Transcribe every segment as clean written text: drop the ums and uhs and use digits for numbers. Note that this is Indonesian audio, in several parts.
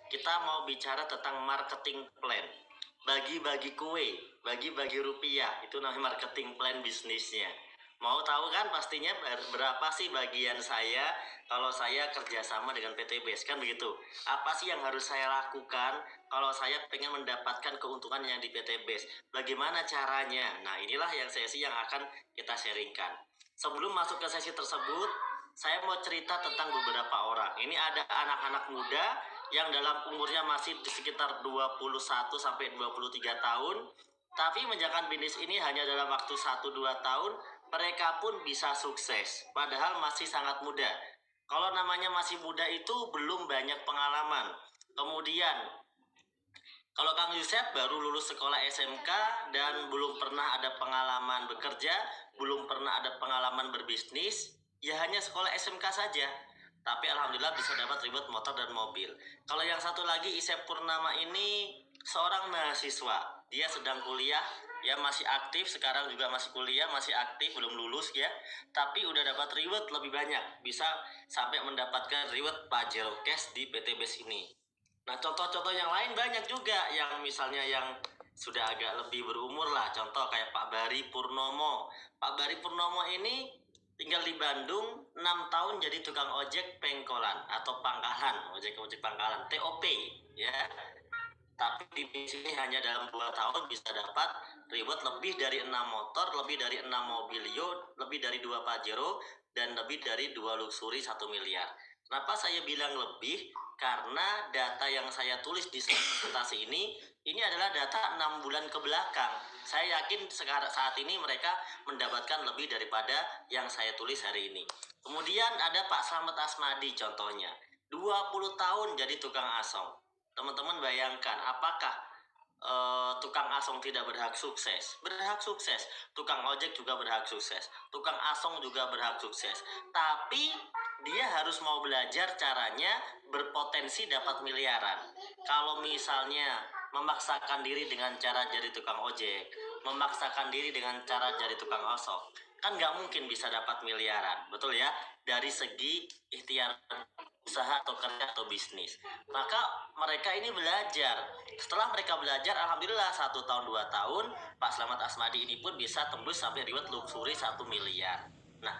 kita mau bicara tentang marketing plan. Bagi-bagi kue, bagi-bagi rupiah, itu namanya marketing plan bisnisnya. Mau tahu kan pastinya berapa sih bagian saya kalau saya kerjasama dengan PTBS, kan begitu. Apa sih yang harus saya lakukan kalau saya pengen mendapatkan keuntungan yang di PTBS? Bagaimana caranya? Nah, inilah yang sesi yang akan kita sharingkan. Sebelum masuk ke sesi tersebut, saya mau cerita tentang beberapa orang. Ini ada anak-anak muda yang dalam umurnya masih di sekitar 21 sampai 23 tahun, tapi menjalankan bisnis ini hanya dalam waktu 1-2 tahun, mereka pun bisa sukses, padahal masih sangat muda. Kalau namanya masih muda itu belum banyak pengalaman. Kemudian, kalau Kang Yusef baru lulus sekolah SMK dan belum pernah ada pengalaman bekerja, belum pernah ada pengalaman berbisnis, ya hanya sekolah SMK saja. Tapi alhamdulillah bisa dapat ribet motor dan mobil. Kalau yang satu lagi Isep Purnama ini seorang mahasiswa. Dia sedang kuliah, ya masih aktif, sekarang juga masih kuliah, masih aktif, belum lulus ya. Tapi udah dapat reward lebih banyak, bisa sampai mendapatkan reward Pajero Cash di PTBS ini. Nah, contoh-contoh yang lain banyak juga, yang misalnya yang sudah agak lebih berumur lah, contoh kayak Pak Bari Purnomo. Pak Bari Purnomo ini tinggal di Bandung, 6 tahun jadi tukang ojek pengkolan atau pangkalan, ojek pangkalan, TOP ya. Tapi di sini hanya dalam 2 tahun bisa dapat reward lebih dari 6 motor, lebih dari 6 mobilio, lebih dari 2 Pajero, dan lebih dari 2 luxury 1 miliar. Kenapa saya bilang lebih? Karena data yang saya tulis di presentasi ini adalah data 6 bulan ke belakang. Saya yakin sekarang saat ini mereka mendapatkan lebih daripada yang saya tulis hari ini. Kemudian ada Pak Slamet Asmadi contohnya. 20 tahun jadi tukang asong. Teman-teman bayangkan, apakah tukang asong tidak berhak sukses? Berhak sukses. Tukang ojek juga berhak sukses. Tukang asong juga berhak sukses. Tapi dia harus mau belajar caranya berpotensi dapat miliaran. Kalau misalnya memaksakan diri dengan cara jadi tukang ojek, memaksakan diri dengan cara jadi tukang asong, kan nggak mungkin bisa dapat miliaran, betul ya? Dari segi ikhtiar usaha atau kerja atau bisnis. Maka mereka ini belajar. Setelah mereka belajar, alhamdulillah 1 tahun 2 tahun, Pak Slamet Asmadi ini pun bisa tembus sampai reward luxury 1 miliar. Nah,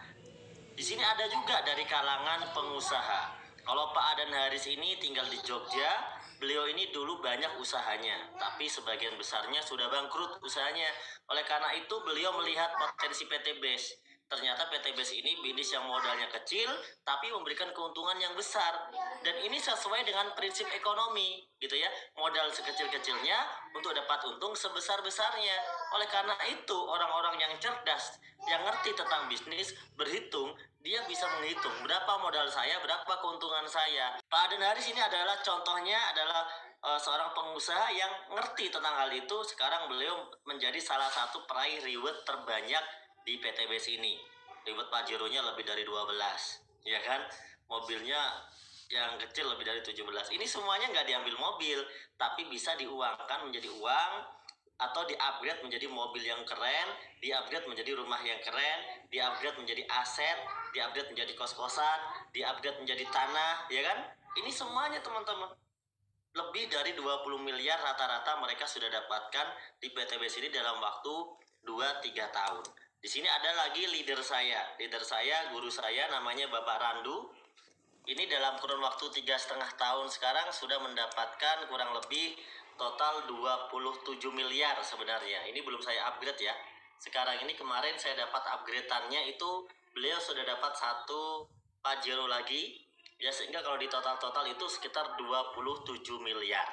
di sini ada juga dari kalangan pengusaha. Kalau Pak Adan Haris ini tinggal di Jogja, beliau ini dulu banyak usahanya, tapi sebagian besarnya sudah bangkrut usahanya. Oleh karena itu, beliau melihat potensi PTBS. Ternyata PTBS ini bisnis yang modalnya kecil, tapi memberikan keuntungan yang besar. Dan ini sesuai dengan prinsip ekonomi, gitu ya. Modal sekecil-kecilnya untuk dapat untung sebesar-besarnya. Oleh karena itu, orang-orang yang cerdas, yang ngerti tentang bisnis, berhitung, dia bisa menghitung berapa modal saya, berapa keuntungan saya. Pak Aden Haris ini adalah contohnya, adalah seorang pengusaha yang ngerti tentang hal itu. Sekarang beliau menjadi salah satu peraih reward terbanyak di PTBS ini. Reward Pajero-nya lebih dari 12, ya kan? Mobilnya yang kecil lebih dari 17. Ini semuanya nggak diambil mobil, tapi bisa diuangkan menjadi uang, atau di-upgrade menjadi mobil yang keren, di-upgrade menjadi rumah yang keren, di-upgrade menjadi aset, di-upgrade menjadi kos-kosan, di-upgrade menjadi tanah, ya kan? Ini semuanya teman-teman. Lebih dari 20 miliar rata-rata mereka sudah dapatkan di PTBS ini dalam waktu 2-3 tahun. Di sini ada lagi leader saya, guru saya namanya Bapak Randu. Ini dalam kurun waktu 3,5 tahun sekarang sudah mendapatkan kurang lebih total 27 miliar sebenarnya. Ini belum saya upgrade ya. Sekarang ini kemarin saya dapat upgrade-annya itu beliau sudah dapat 1 Pajero lagi. Ya sehingga kalau di total-total itu sekitar 27 miliar.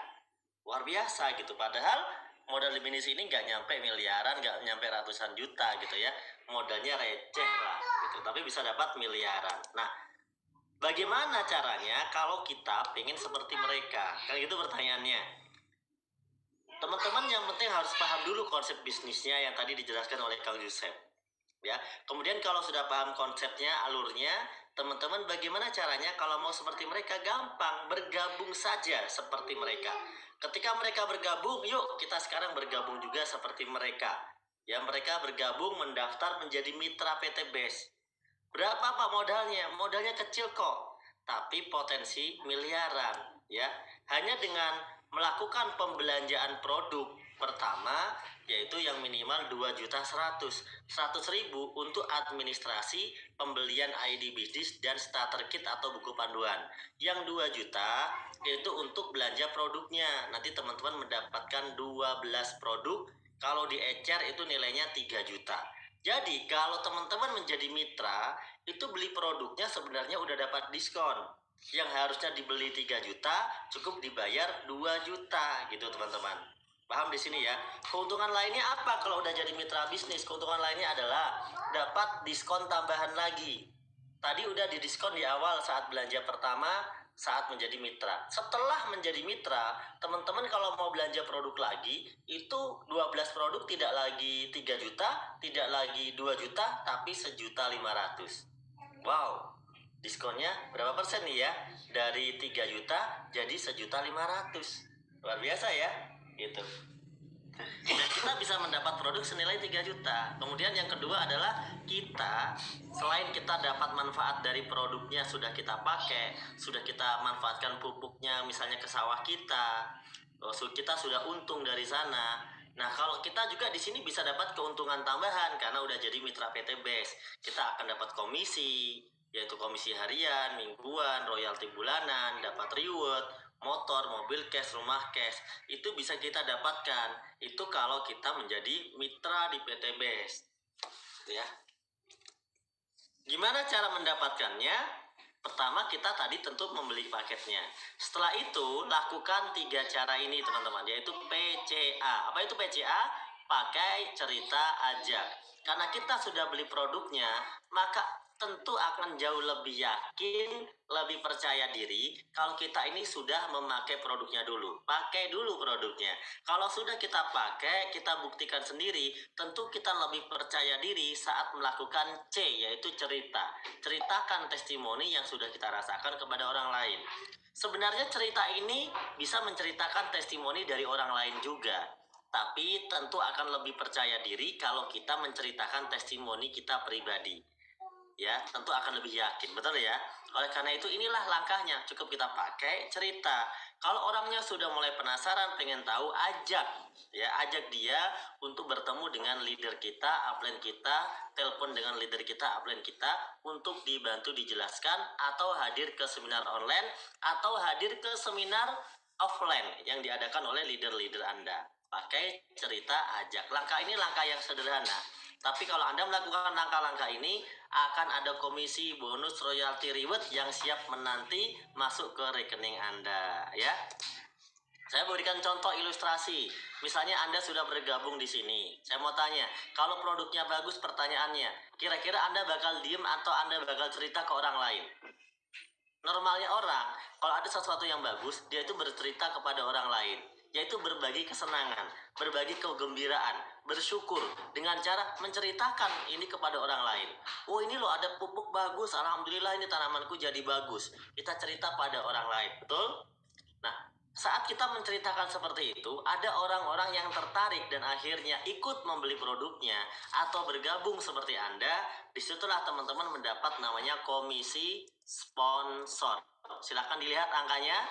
Luar biasa gitu. Padahal modal di bisnis ini nggak nyampe miliaran, nggak nyampe ratusan juta gitu ya. Modalnya receh lah gitu. Tapi bisa dapat miliaran. Nah, bagaimana caranya kalau kita pengen seperti mereka? Kan gitu pertanyaannya. Teman-teman yang penting harus paham dulu konsep bisnisnya yang tadi dijelaskan oleh Kang Yusef. Ya, kemudian kalau sudah paham konsepnya, alurnya, teman-teman bagaimana caranya kalau mau seperti mereka? Gampang, bergabung saja seperti mereka. Ketika mereka bergabung, yuk kita sekarang bergabung juga seperti mereka. Ya, mereka bergabung mendaftar menjadi mitra PTBS. Berapa Pak modalnya? Modalnya kecil kok, tapi potensi miliaran ya. hanya dengan melakukan pembelanjaan produk pertama, yaitu yang minimal 2.100.000 untuk administrasi pembelian ID bisnis dan starter kit atau buku panduan. Yang 2 juta itu untuk belanja produknya. Nanti teman-teman mendapatkan 12 produk. Kalau di ecer itu nilainya 3 juta. Jadi kalau teman-teman menjadi mitra, itu beli produknya sebenarnya udah dapat diskon. Yang harusnya dibeli 3 juta, cukup dibayar 2 juta gitu teman-teman. Paham di sini ya? Keuntungan lainnya apa kalau udah jadi mitra bisnis? Keuntungan lainnya adalah dapat diskon tambahan lagi. Tadi udah didiskon di awal saat belanja pertama, saat menjadi mitra. Setelah menjadi mitra, teman-teman kalau mau belanja produk lagi, itu 12 produk tidak lagi 3 juta, tidak lagi 2 juta, tapi 1.500.000. Wow, diskonnya berapa persen nih ya? Dari 3 juta jadi 1.500.000. Luar biasa ya, gitu. Dan kita bisa mendapat produk senilai 3 juta. Kemudian yang kedua adalah kita, selain kita dapat manfaat dari produknya sudah kita pakai, sudah kita manfaatkan pupuknya misalnya ke sawah kita sudah untung dari sana. Nah, kalau kita juga di sini bisa dapat keuntungan tambahan karena udah jadi mitra PT BES. Kita akan dapat komisi, yaitu komisi harian, mingguan, royalti bulanan, dapat reward, motor, mobil cash, rumah cash. Itu bisa kita dapatkan. Itu kalau kita menjadi mitra di PT BES. Ya. Gimana cara mendapatkannya? Pertama, kita tadi tentu membeli paketnya. Setelah itu, lakukan 3 cara ini teman-teman, yaitu PCA. Apa itu PCA? Pakai, cerita, ajak. Karena kita sudah beli produknya, maka tentu akan jauh lebih yakin, lebih percaya diri kalau kita ini sudah memakai produknya dulu. Pakai dulu produknya. Kalau sudah kita pakai, kita buktikan sendiri, tentu kita lebih percaya diri saat melakukan C, yaitu cerita. Ceritakan testimoni yang sudah kita rasakan kepada orang lain. Sebenarnya cerita ini bisa menceritakan testimoni dari orang lain juga. Tapi tentu akan lebih percaya diri kalau kita menceritakan testimoni kita pribadi. Ya, tentu akan lebih yakin, betul ya? Oleh karena itu inilah langkahnya, cukup kita pakai cerita. Kalau orangnya sudah mulai penasaran, pengen tahu, ajak dia untuk bertemu dengan leader kita, upline kita, telepon dengan leader kita, upline kita, untuk dibantu dijelaskan, atau hadir ke seminar online, atau hadir ke seminar offline yang diadakan oleh leader-leader Anda. Pakai cerita, ajak. Langkah ini langkah yang sederhana. Tapi kalau Anda melakukan langkah-langkah ini, akan ada komisi, bonus, royalti, reward yang siap menanti masuk ke rekening Anda, ya. Saya berikan contoh ilustrasi. Misalnya Anda sudah bergabung di sini. Saya mau tanya, kalau produknya bagus, pertanyaannya, kira-kira Anda bakal diem atau Anda bakal cerita ke orang lain? Normalnya orang, kalau ada sesuatu yang bagus, dia itu bercerita kepada orang lain, yaitu berbagi kesenangan, berbagi kegembiraan, bersyukur dengan cara menceritakan ini kepada orang lain. Oh, ini loh ada pupuk bagus, alhamdulillah ini tanamanku jadi bagus. Kita cerita pada orang lain, betul? Nah, saat kita menceritakan seperti itu, ada orang-orang yang tertarik dan akhirnya ikut membeli produknya atau bergabung seperti Anda. Disitulah teman-teman mendapat namanya komisi sponsor. Silahkan dilihat angkanya.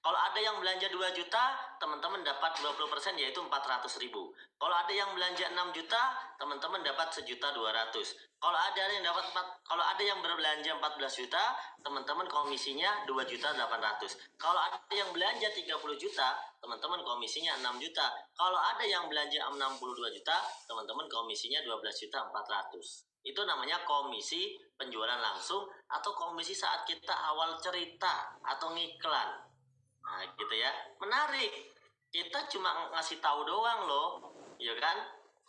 Kalau ada yang belanja 2 juta, teman-teman dapat 20%, yaitu 400.000. Kalau ada yang belanja 6 juta, teman-teman dapat 1.200.000. Kalau ada yang berbelanja 14 juta, teman-teman komisinya 2.800.000. Kalau ada yang belanja 30 juta, teman-teman komisinya 6 juta. Kalau ada yang belanja 62 juta, teman-teman komisinya 12.400.000. Itu namanya komisi penjualan langsung atau komisi saat kita awal cerita atau ngiklan. Nah, gitu ya. Menarik. Kita cuma ngasih tahu doang loh, ya kan?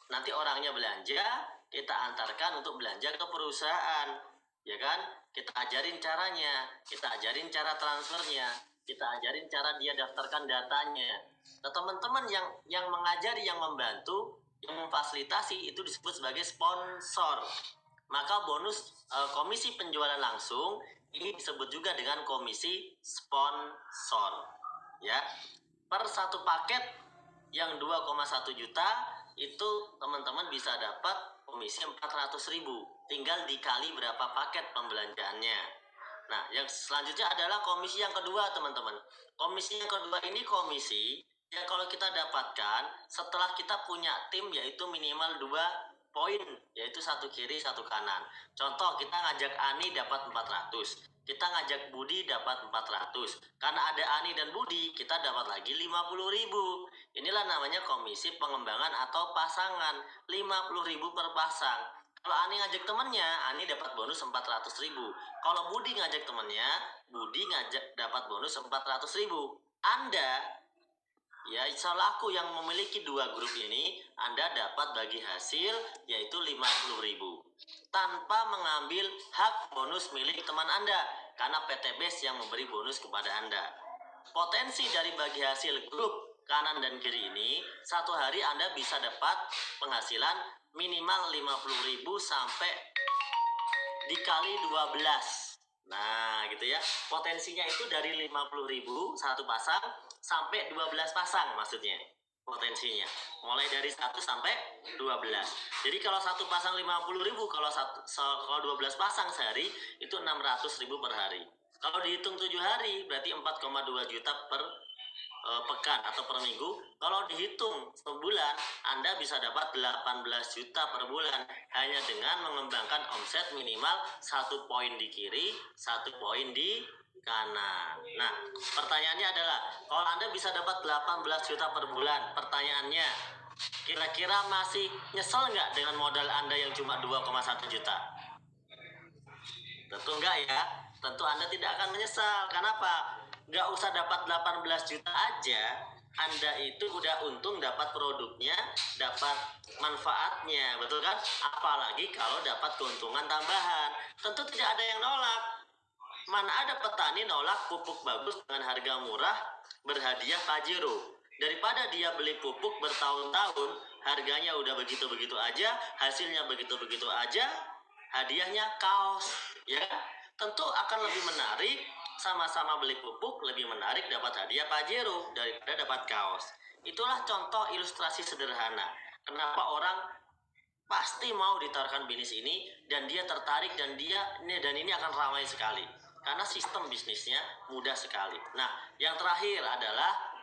Nanti orangnya belanja, kita antarkan untuk belanja ke perusahaan, ya kan? Kita ajarin caranya, kita ajarin cara transfernya, kita ajarin cara dia daftarkan datanya. Nah, teman-teman yang mengajari, yang membantu, yang memfasilitasi itu disebut sebagai sponsor. Maka bonus komisi penjualan langsung ini disebut juga dengan komisi sponsor. Ya, per satu paket yang 2,1 juta itu teman-teman bisa dapat komisi 400.000. Tinggal dikali berapa paket pembelanjaannya. Nah, yang selanjutnya adalah komisi yang kedua, teman-teman. Komisi yang kedua ini komisi yang kalau kita dapatkan setelah kita punya tim yaitu minimal 2 poin, yaitu satu kiri, satu kanan. Contoh, kita ngajak Ani dapat 400. Kita ngajak Budi dapat 400. Karena ada Ani dan Budi, kita dapat lagi 50.000. Inilah namanya komisi pengembangan atau pasangan, 50.000 per pasang. Kalau Ani ngajak temennya, Ani dapat bonus 400.000. Kalau Budi ngajak temennya, Budi ngajak dapat bonus 400.000. Anda, ya selaku yang memiliki 2 grup ini, Anda dapat bagi hasil yaitu 50.000. Tanpa mengambil hak bonus milik teman Anda, karena PT Base yang memberi bonus kepada Anda. Potensi dari bagi hasil grup kanan dan kiri ini, satu hari Anda bisa dapat penghasilan minimal 50.000 sampai dikali 12. Nah, gitu ya. Potensinya itu dari 50.000 satu pasang sampai 12 pasang maksudnya. Potensinya. Mulai dari 1 sampai 12. Jadi kalau satu pasang 50.000, kalau 12 pasang sehari itu 600.000 per hari. Kalau dihitung 7 hari berarti 4,2 juta per pekan atau per minggu. Kalau dihitung sebulan, Anda bisa dapat 18 juta per bulan hanya dengan mengembangkan omset minimal 1 poin di kiri, 1 poin di kanan. Nah, pertanyaannya adalah, kalau Anda bisa dapat 18 juta per bulan, pertanyaannya, kira-kira masih nyesel nggak dengan modal Anda yang cuma 2,1 juta? Tentu enggak ya. Tentu Anda tidak akan menyesal. Kenapa? Nggak usah dapat 18 juta aja, Anda itu udah untung dapat produknya, dapat manfaatnya, betul kan? Apalagi kalau dapat keuntungan tambahan. Tentu tidak ada yang nolak. Mana ada petani nolak pupuk bagus dengan harga murah berhadiah Pajero. Daripada dia beli pupuk bertahun-tahun, harganya udah begitu-begitu aja, hasilnya begitu-begitu aja, hadiahnya kaos, ya. Tentu akan lebih menarik, sama-sama beli pupuk lebih menarik dapat hadiah Pajero daripada dapat kaos. Itulah contoh ilustrasi sederhana kenapa orang pasti mau ditawarkan bisnis ini dan dia tertarik dan ini akan ramai sekali karena sistem bisnisnya mudah sekali. Nah, yang terakhir adalah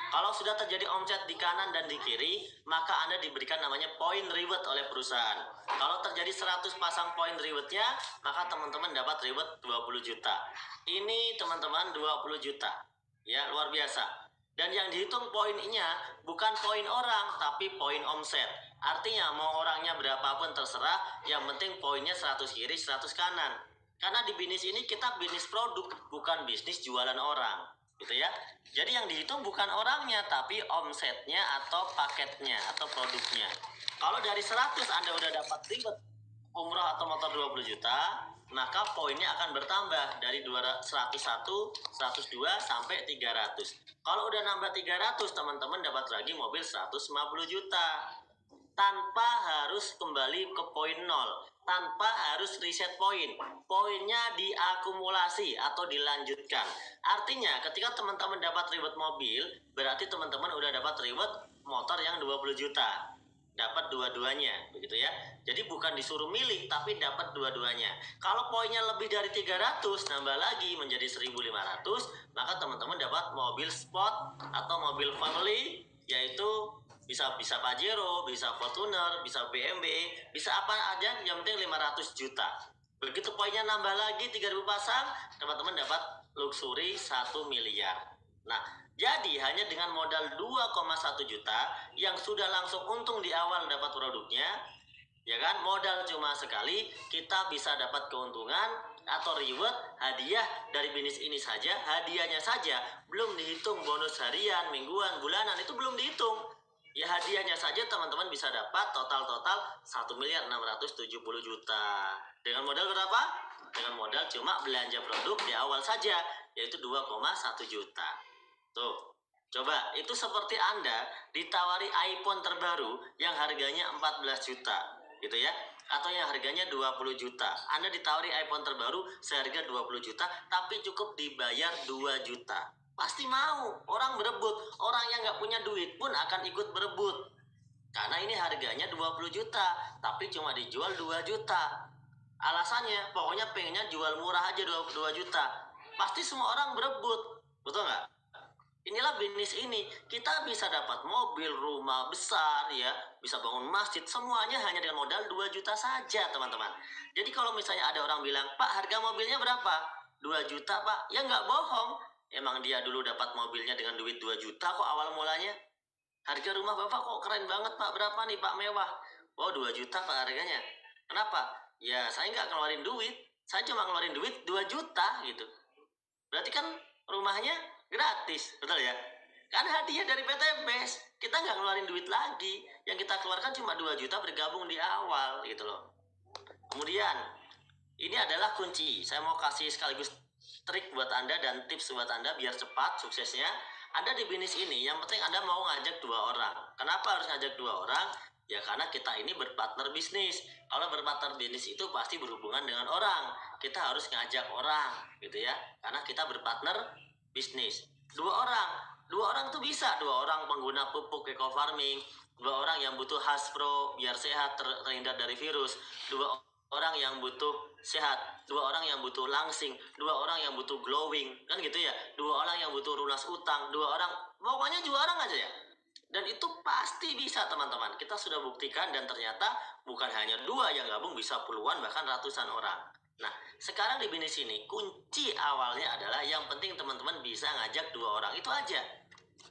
kalau sudah terjadi omset di kanan dan di kiri, maka Anda diberikan namanya poin reward oleh perusahaan. Kalau terjadi 100 pasang poin rewardnya, maka teman-teman dapat reward 20 juta. Ini teman-teman 20 juta. Ya, luar biasa. Dan yang dihitung poinnya bukan poin orang, tapi poin omset. Artinya mau orangnya berapapun terserah, yang penting poinnya 100 kiri, 100 kanan. Karena di bisnis ini kita bisnis produk, bukan bisnis jualan orang. Gitu ya. Jadi yang dihitung bukan orangnya, tapi omsetnya atau paketnya atau produknya. Kalau dari 100 Anda udah dapat reward umroh atau motor 20 juta, maka poinnya akan bertambah dari 101, 102 sampai 300. Kalau udah nambah 300, teman-teman dapat lagi mobil 150 juta. Tanpa harus kembali ke poin 0, tanpa harus reset poin. Poinnya diakumulasi atau dilanjutkan. Artinya ketika teman-teman dapat reward mobil, berarti teman-teman udah dapat reward motor yang 20 juta. Dapat dua-duanya, begitu ya. Jadi bukan disuruh milih, tapi dapat dua-duanya. Kalau poinnya lebih dari 300, nambah lagi menjadi 1.500, maka teman-teman dapat mobil sport atau mobil family, yaitu bisa Pajero, bisa Fortuner, bisa BMW, bisa apa aja, yang penting 500 juta. Begitu poinnya nambah lagi 3.000 pasang, teman-teman dapat luxury 1 miliar. Nah, jadi hanya dengan modal 2,1 juta yang sudah langsung untung di awal dapat produknya, ya kan, modal cuma sekali, kita bisa dapat keuntungan atau reward hadiah dari bisnis ini saja, hadiahnya saja belum dihitung bonus harian, mingguan, bulanan, itu belum dihitung. Ya hadiahnya saja teman-teman bisa dapat total 1.670 juta. Dengan modal berapa? Dengan modal cuma belanja produk di awal saja, yaitu 2,1 juta. Tuh, coba itu seperti Anda ditawari iPhone terbaru yang harganya 14 juta, gitu ya. Atau yang harganya 20 juta. Anda ditawari iPhone terbaru seharga 20 juta, tapi cukup dibayar 2 juta. Pasti mau, orang berebut. Orang yang nggak punya duit pun akan ikut berebut. Karena ini harganya 20 juta, tapi cuma dijual 2 juta. Alasannya pokoknya pengennya jual murah aja 2 juta. Pasti semua orang berebut, betul nggak? Inilah bisnis ini, kita bisa dapat mobil, rumah besar ya, bisa bangun masjid, semuanya hanya dengan modal 2 juta saja teman-teman. Jadi kalau misalnya ada orang bilang, Pak harga mobilnya berapa? 2 juta Pak, ya nggak bohong. Emang dia dulu dapat mobilnya dengan duit 2 juta kok awal mulanya. Harga rumah Bapak kok keren banget Pak, berapa nih Pak mewah? Oh 2 juta Pak harganya. Kenapa? Ya saya nggak keluarin duit, saya cuma ngeluarin duit 2 juta gitu. Berarti kan rumahnya gratis, betul ya? Kan hadiah dari PT BES. Kita nggak ngeluarin duit lagi. Yang kita keluarkan cuma 2 juta bergabung di awal gitu loh. Kemudian, ini adalah kunci. Saya mau kasih sekaligus trik buat Anda dan tips buat Anda biar cepat suksesnya. Anda di bisnis ini, yang penting Anda mau ngajak 2 orang. Kenapa harus ngajak 2 orang? Ya karena kita ini berpartner bisnis. Kalau berpartner bisnis itu pasti berhubungan dengan orang. Kita harus ngajak orang, gitu ya. Karena kita berpartner bisnis. 2 orang, 2 orang tuh bisa. 2 orang pengguna pupuk eco farming, 2 orang yang butuh Haspro biar sehat terhindar dari virus, 2 orang yang butuh sehat, 2 orang yang butuh langsing, 2 orang yang butuh glowing, kan gitu ya. 2 orang yang butuh lunas utang, 2 orang, pokoknya 2 orang aja ya. Dan itu pasti bisa teman-teman. Kita sudah buktikan dan ternyata bukan hanya 2 yang gabung, bisa puluhan bahkan ratusan orang. Nah, sekarang di bisnis ini kunci awalnya adalah yang penting teman-teman bisa ngajak 2 orang, itu aja.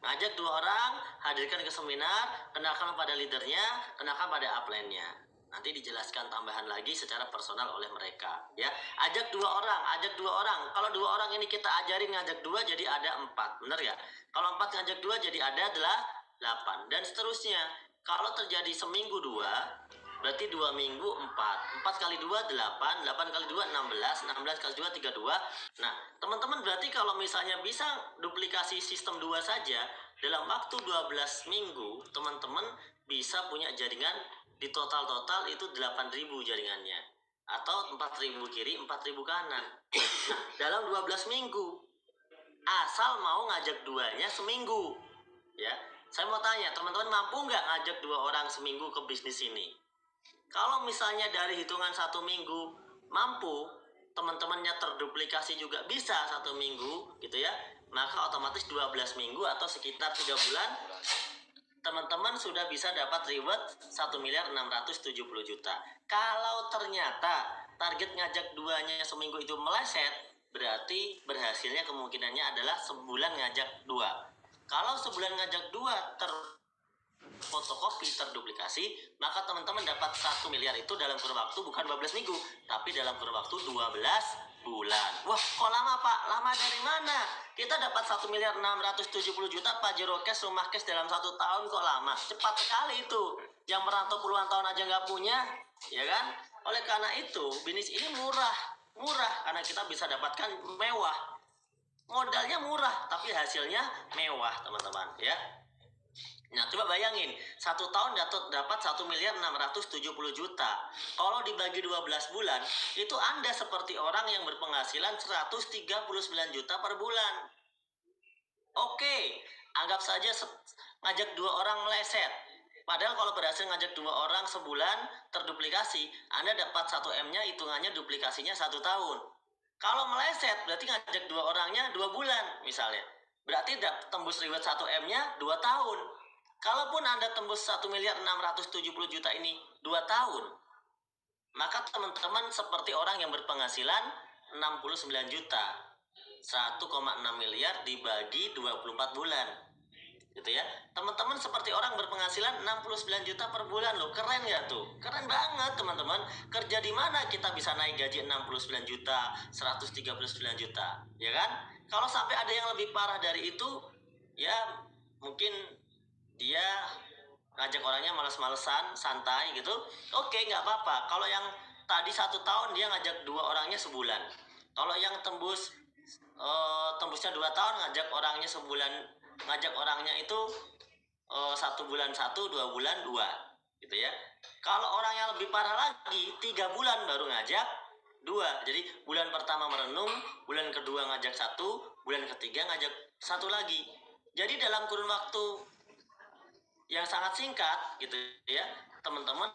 Ngajak 2 orang, hadirkan ke seminar, kenalkan pada leadernya, kenalkan pada upline-nya. Nanti dijelaskan tambahan lagi secara personal oleh mereka ya. Ajak 2 orang, ajak 2 orang. Kalau 2 orang ini kita ajarin ngajak 2 jadi ada 4, bener ya? Kalau 4 ngajak 2 jadi ada 8 dan seterusnya. Kalau terjadi seminggu 2, berarti 2 minggu 4, 4 kali 2 8, 8 kali 2 16, 16 kali 2 32. Nah teman-teman berarti kalau misalnya bisa duplikasi sistem 2 saja dalam waktu 12 minggu, teman-teman bisa punya jaringan di total itu 8.000 jaringannya, atau 4.000 kiri 4.000 kanan. Nah dalam 12 minggu, asal mau ngajak 2-nya seminggu ya. Saya mau tanya teman-teman, mampu nggak ngajak 2 orang seminggu ke bisnis ini? Kalau misalnya dari hitungan 1 minggu mampu, teman-temannya terduplikasi juga bisa 1 minggu gitu ya, maka otomatis 12 minggu atau sekitar 3 bulan teman-teman sudah bisa dapat reward 1.670.000.000. Kalau ternyata target ngajak 2-nya seminggu itu meleset, berarti berhasilnya kemungkinannya adalah sebulan ngajak 2. Kalau sebulan ngajak 2 fotokopi terduplikasi, maka teman-teman dapat 1 miliar itu dalam kurun waktu bukan 12 minggu, tapi dalam kurun waktu 12 bulan. Wah, kok lama Pak? Lama dari mana? Kita dapat 1.670.000.000 Pajero cash, rumah cash dalam 1 tahun, kok lama? Cepat sekali itu. Yang merantau puluhan tahun aja nggak punya, ya kan? Oleh karena itu, bisnis ini murah karena kita bisa dapatkan mewah. Modalnya murah, tapi hasilnya mewah, teman-teman, ya. Nah, coba bayangin, 1 tahun dapat 1.670.000.000. Kalau dibagi 12 bulan, itu Anda seperti orang yang berpenghasilan 139 juta per bulan. Oke, anggap saja ngajak 2 orang meleset. Padahal kalau berhasil ngajak 2 orang sebulan terduplikasi, Anda dapat 1M-nya, hitungannya duplikasinya 1 tahun. Kalau meleset, berarti ngajak 2 orangnya 2 bulan misalnya. Berarti tembus reward 1M-nya 2 tahun. Kalaupun Anda tembus 1.670.000.000 ini 2 tahun, maka teman-teman seperti orang yang berpenghasilan 69 juta. 1,6 miliar dibagi 24 bulan. Gitu ya. Teman-teman seperti orang berpenghasilan 69 juta per bulan loh. Keren ya tuh? Keren banget teman-teman. Kerja di mana kita bisa naik gaji 69 juta, 139 juta, ya kan? Kalau sampai ada yang lebih parah dari itu, ya mungkin dia ngajak orangnya males-malesan, santai gitu. Oke, nggak apa-apa. Kalau yang tadi 1 tahun dia ngajak 2 orangnya sebulan. Kalau yang tembusnya 2 tahun ngajak orangnya sebulan, ngajak orangnya itu 1 bulan 1, 2 bulan 2, gitu ya. Kalau orang yang lebih parah lagi 3 bulan baru ngajak 2. Jadi bulan pertama merenung, bulan kedua ngajak 1, bulan ketiga ngajak 1 lagi. Jadi dalam kurun waktu yang sangat singkat gitu ya, teman-teman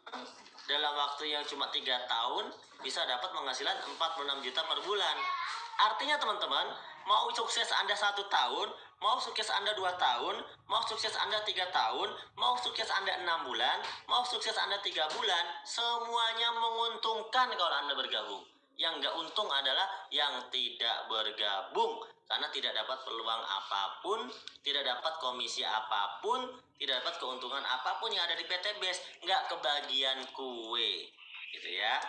dalam waktu yang cuma 3 tahun bisa dapat penghasilan 46 juta per bulan. Artinya teman-teman, mau sukses Anda 1 tahun, mau sukses Anda 2 tahun, mau sukses Anda 3 tahun, mau sukses Anda 6 bulan, mau sukses Anda 3 bulan, semuanya menguntungkan kalau Anda bergabung. Yang nggak untung adalah yang tidak bergabung, karena tidak dapat peluang apapun, tidak dapat komisi apapun, tidak dapat keuntungan apapun yang ada di PT Base, nggak kebagian kue, gitu ya.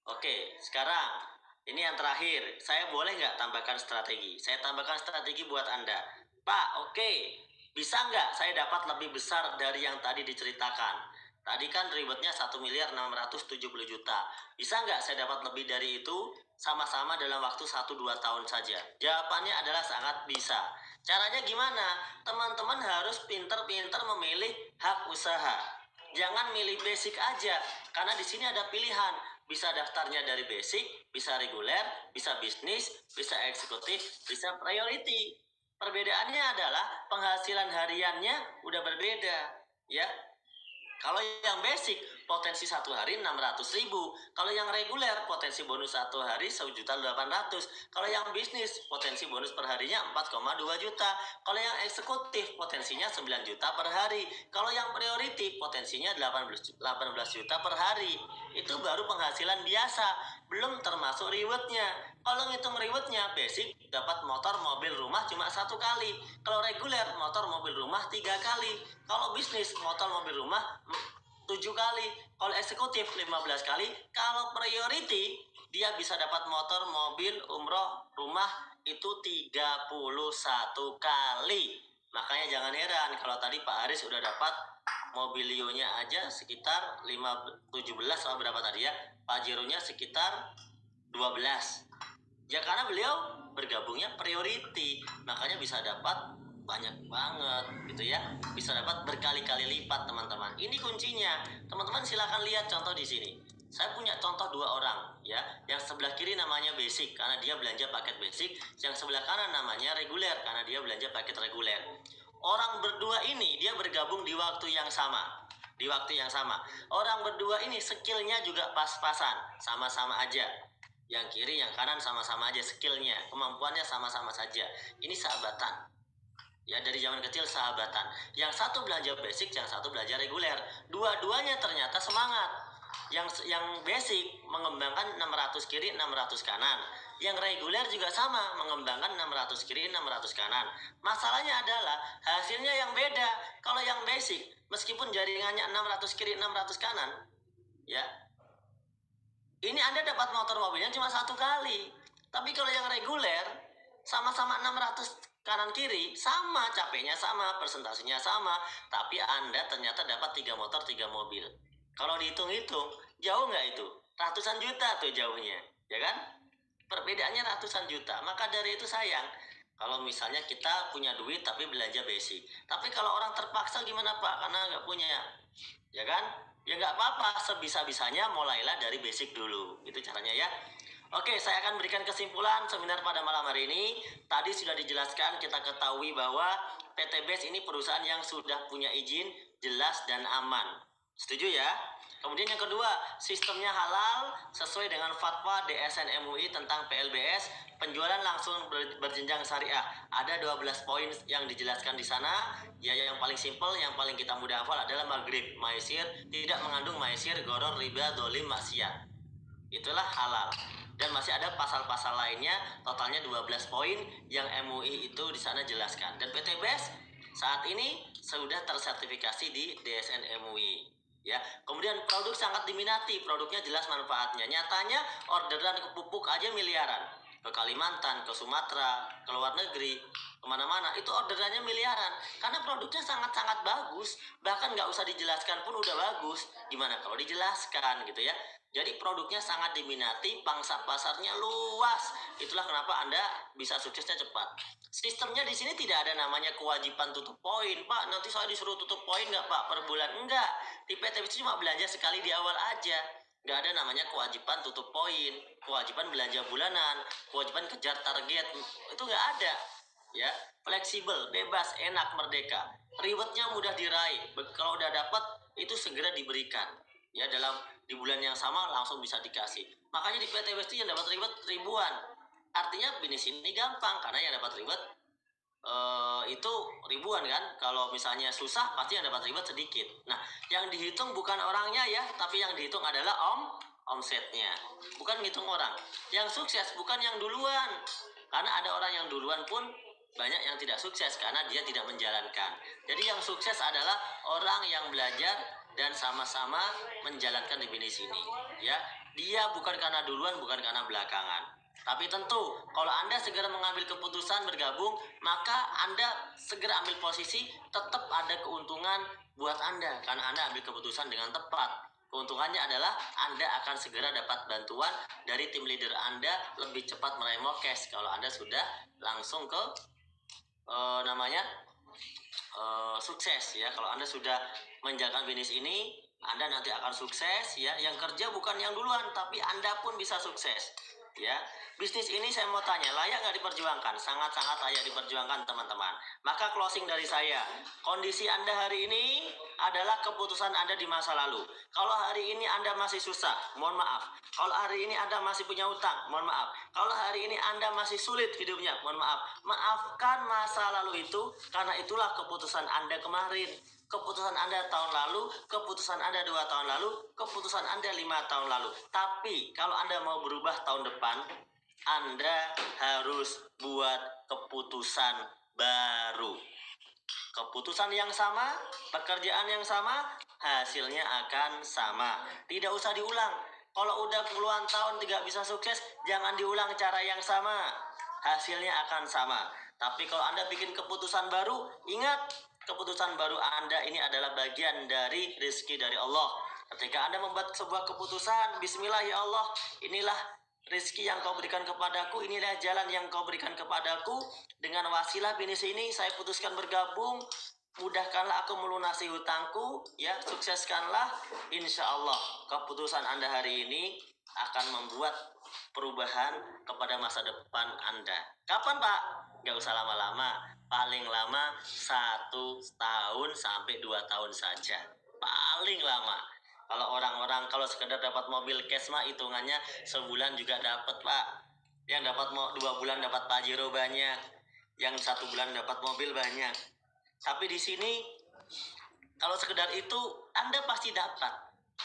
Oke, sekarang ini yang terakhir, saya boleh nggak tambahkan strategi? Saya tambahkan strategi buat Anda. Pak, oke, bisa nggak saya dapat lebih besar dari yang tadi diceritakan? Tadi kan rewardnya 1.670 juta. Bisa nggak saya dapat lebih dari itu sama-sama dalam waktu 1-2 tahun saja? Jawabannya adalah sangat bisa. Caranya gimana? Teman-teman harus pinter-pinter memilih hak usaha. Jangan milih basic aja, karena di sini ada pilihan. Bisa daftarnya dari basic, bisa reguler, bisa bisnis, bisa eksekutif, bisa priority. Perbedaannya adalah penghasilan hariannya udah berbeda, ya. Kalau yang basic, potensi 1 hari 600.000. Kalau yang reguler, potensi bonus 1 hari 1.800.000. Kalau yang bisnis, potensi bonus per harinya 4,2 juta. Kalau yang eksekutif, potensinya 9 juta per hari. Kalau yang priority, potensinya 18 juta per hari. Itu baru penghasilan biasa, belum termasuk rewardnya. Kalau ngitung rewardnya, basic dapat motor, mobil, rumah cuma 1 kali. Kalau reguler, motor, mobil, rumah 3 kali. Kalau bisnis, motor, mobil, rumah 7 kali. Kalau eksekutif 15 kali. Kalau priority, dia bisa dapat motor, mobil, umroh, rumah itu 31 kali. Makanya jangan heran kalau tadi Pak Haris udah dapat mobilionya aja sekitar 17 atau berapa tadi ya. Pajero-nya sekitar 12. Ya karena beliau bergabungnya priority, makanya bisa dapat banyak banget gitu ya, bisa dapat berkali-kali lipat teman-teman. Ini kuncinya. Teman-teman silakan lihat contoh di sini. Saya punya contoh 2 orang ya. Yang sebelah kiri namanya basic karena dia belanja paket basic, yang sebelah kanan namanya reguler karena dia belanja paket reguler. Orang berdua ini dia bergabung di waktu yang sama. Di waktu yang sama. Orang berdua ini skillnya juga pas-pasan, sama-sama aja. Yang kiri, yang kanan sama-sama aja skillnya, kemampuannya sama-sama saja. Ini sahabatan. Ya dari zaman kecil sahabatan. Yang satu belajar basic, yang satu belajar reguler. Dua-duanya ternyata semangat. Yang basic mengembangkan 600 kiri, 600 kanan. Yang reguler juga sama, mengembangkan 600 kiri, 600 kanan. Masalahnya adalah hasilnya yang beda. Kalau yang basic, meskipun jaringannya 600 kiri, 600 kanan, ya. Ini Anda dapat motor mobilnya cuma 1 kali. Tapi kalau yang reguler, sama-sama 600 kanan kiri, sama capeknya sama, persentasenya sama, tapi Anda ternyata dapat 3 motor 3 mobil. Kalau dihitung-hitung, jauh nggak itu? Ratusan juta tuh jauhnya, ya kan? Perbedaannya ratusan juta. Maka dari itu sayang kalau misalnya kita punya duit tapi belanja basic. Tapi kalau orang terpaksa gimana Pak? Karena nggak punya, ya kan? Ya nggak apa-apa, sebisa-bisanya mulailah dari basic dulu. Itu caranya ya. Oke, saya akan berikan kesimpulan seminar pada malam hari ini. Tadi sudah dijelaskan, kita ketahui bahwa PT Base ini perusahaan yang sudah punya izin, jelas dan aman. Setuju ya? Kemudian yang kedua, sistemnya halal sesuai dengan fatwa DSN MUI tentang PLBS, penjualan langsung berjenjang syariah. Ada 12 poin yang dijelaskan di sana. Ya, yang paling simpel, yang paling kita mudah hafal adalah maghrib, maisir, tidak mengandung maisir, goror, riba, dolim, maksiat. Itulah halal. Dan masih ada pasal-pasal lainnya, totalnya 12 poin yang MUI itu di sana jelaskan. Dan PT BES saat ini sudah tersertifikasi di DSN MUI. Ya, kemudian produk sangat diminati, produknya jelas manfaatnya. Nyatanya orderan ke pupuk aja miliaran. Ke Kalimantan, ke Sumatera, ke luar negeri, kemana-mana, itu orderannya miliaran. Karena produknya sangat-sangat bagus, bahkan nggak usah dijelaskan pun udah bagus. Gimana kalau dijelaskan gitu ya. Jadi produknya sangat diminati, pangsa pasarnya luas. Itulah kenapa Anda bisa suksesnya cepat. Sistemnya di sini tidak ada namanya kewajiban tutup poin. Pak, nanti saya disuruh tutup poin nggak Pak per bulan? Enggak. Di PT itu cuma belanja sekali di awal aja. Nggak ada namanya kewajiban tutup poin, kewajiban belanja bulanan, kewajiban kejar target. Itu nggak ada. Ya, fleksibel, bebas, enak, merdeka. Rewardnya mudah diraih. Kalau udah dapat itu segera diberikan. Ya, di bulan yang sama langsung bisa dikasih. Makanya di PT Besti yang dapat reward ribuan. Artinya bisnis ini gampang karena yang dapat reward itu ribuan kan. Kalau misalnya susah pasti yang dapat reward sedikit. Nah, yang dihitung bukan orangnya ya, tapi yang dihitung adalah omsetnya. Bukan ngitung orang. Yang sukses bukan yang duluan. Karena ada orang yang duluan pun banyak yang tidak sukses karena dia tidak menjalankan. Jadi yang sukses adalah orang yang belajar dan sama-sama menjalankan di bisnis ini. Ya, dia bukan karena duluan, bukan karena belakangan. Tapi tentu, kalau Anda segera mengambil keputusan bergabung, maka Anda segera ambil posisi, tetap ada keuntungan buat Anda. Karena Anda ambil keputusan dengan tepat. Keuntungannya adalah Anda akan segera dapat bantuan dari tim leader Anda lebih cepat meraih cash kalau Anda sudah langsung ke sukses ya. Kalau Anda sudah menjalankan bisnis ini, Anda nanti akan sukses ya. Yang kerja bukan yang duluan, tapi Anda pun bisa sukses ya. Bisnis ini saya mau tanya, layak nggak diperjuangkan? Sangat-sangat layak diperjuangkan teman-teman. Maka closing dari saya, kondisi Anda hari ini adalah keputusan Anda di masa lalu. Kalau hari ini Anda masih susah, mohon maaf. Kalau hari ini Anda masih punya utang, mohon maaf. Kalau hari ini Anda masih sulit hidupnya, mohon maaf. Maafkan masa lalu itu, karena itulah keputusan Anda kemarin. Keputusan Anda tahun lalu, keputusan Anda 2 tahun lalu, keputusan Anda 5 tahun lalu. Tapi kalau Anda mau berubah tahun depan, Anda harus buat keputusan baru. Keputusan yang sama, pekerjaan yang sama, hasilnya akan sama. Tidak usah diulang. Kalau udah puluhan tahun tidak bisa sukses, jangan diulang cara yang sama. Hasilnya akan sama. Tapi kalau Anda bikin keputusan baru, ingat, keputusan baru Anda ini adalah bagian dari rezeki dari Allah. Ketika Anda membuat sebuah keputusan, bismillah ya Allah, inilah rezeki yang kau berikan kepadaku, inilah jalan yang kau berikan kepadaku. Dengan wasilah bisnis ini saya putuskan bergabung. Mudahkanlah aku melunasi hutangku, ya, sukseskanlah. Insya Allah keputusan Anda hari ini akan membuat perubahan kepada masa depan Anda. Kapan Pak? Gak usah lama-lama, paling lama 1 tahun sampai 2 tahun saja, paling lama. Kalau orang-orang kalau sekedar dapat mobil cash mah hitungannya sebulan juga dapat Pak. Yang dapat 2 bulan dapat Pajero banyak, yang 1 bulan dapat mobil banyak. Tapi di sini kalau sekedar itu Anda pasti dapat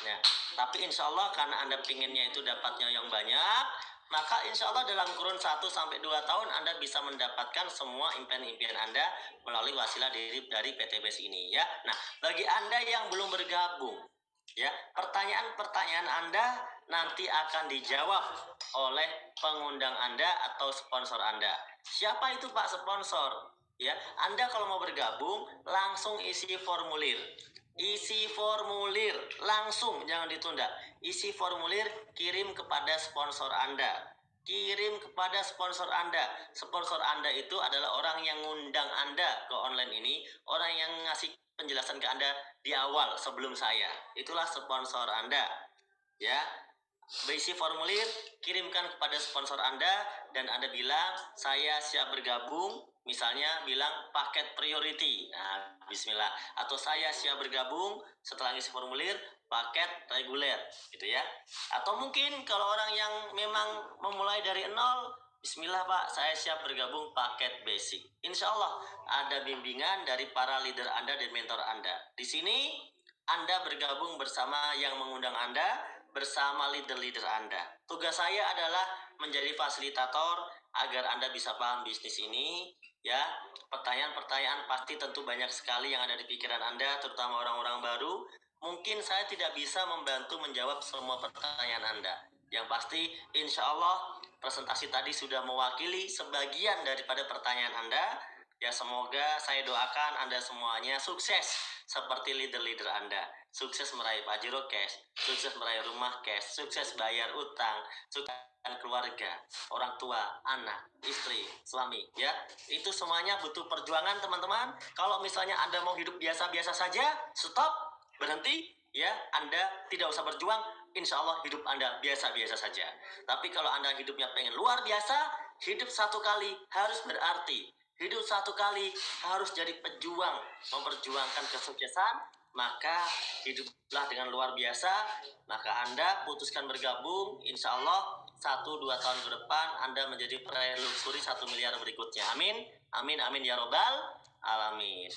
ya. Tapi insya Allah karena Anda pinginnya itu dapatnya yang banyak, maka insya Allah dalam kurun 1-2 tahun Anda bisa mendapatkan semua impian-impian Anda melalui wasilah dari PTBS ini ya. Nah, bagi Anda yang belum bergabung ya, pertanyaan-pertanyaan Anda nanti akan dijawab oleh pengundang Anda atau sponsor Anda. Siapa itu Pak sponsor? Ya, Anda kalau mau bergabung langsung isi formulir. Isi formulir langsung, jangan ditunda. Isi formulir, kirim kepada sponsor Anda. Kirim kepada sponsor Anda. Sponsor Anda itu adalah orang yang ngundang Anda ke online ini, orang yang ngasih penjelasan ke Anda di awal sebelum saya. Itulah sponsor Anda. Ya. Isi formulir, kirimkan kepada sponsor Anda dan Anda bilang saya siap bergabung. Misalnya bilang paket priority. Nah, bismillah. Atau saya siap bergabung setelah isi formulir paket reguler gitu ya. Atau mungkin kalau orang yang memang memulai dari nol, bismillah Pak, saya siap bergabung paket basic. Insya Allah ada bimbingan dari para leader Anda dan mentor Anda. Di sini Anda bergabung bersama yang mengundang Anda, bersama leader-leader Anda. Tugas saya adalah menjadi fasilitator agar Anda bisa paham bisnis ini ya. Pertanyaan-pertanyaan pasti tentu banyak sekali yang ada di pikiran Anda, terutama orang-orang baru. Mungkin saya tidak bisa membantu menjawab semua pertanyaan Anda. Yang pasti insya Allah presentasi tadi sudah mewakili sebagian daripada pertanyaan Anda. Ya, semoga saya doakan Anda semuanya sukses seperti leader-leader Anda. Sukses meraih Pajero cash, sukses meraih rumah cash, sukses bayar utang, sukses keluarga, orang tua, anak, istri, suami, ya. Itu semuanya butuh perjuangan, teman-teman. Kalau misalnya Anda mau hidup biasa-biasa saja, stop, berhenti, ya. Anda tidak usah berjuang, insya Allah hidup Anda biasa-biasa saja. Tapi kalau Anda hidupnya pengen luar biasa, hidup satu kali harus berarti. Hidup satu kali harus jadi pejuang, memperjuangkan kesuksesan maka hiduplah dengan luar biasa. Maka Anda putuskan bergabung, insya Allah 1-2 tahun ke depan Anda menjadi peraih luxury 1 miliar berikutnya. Amin, amin, amin ya robbal alamin.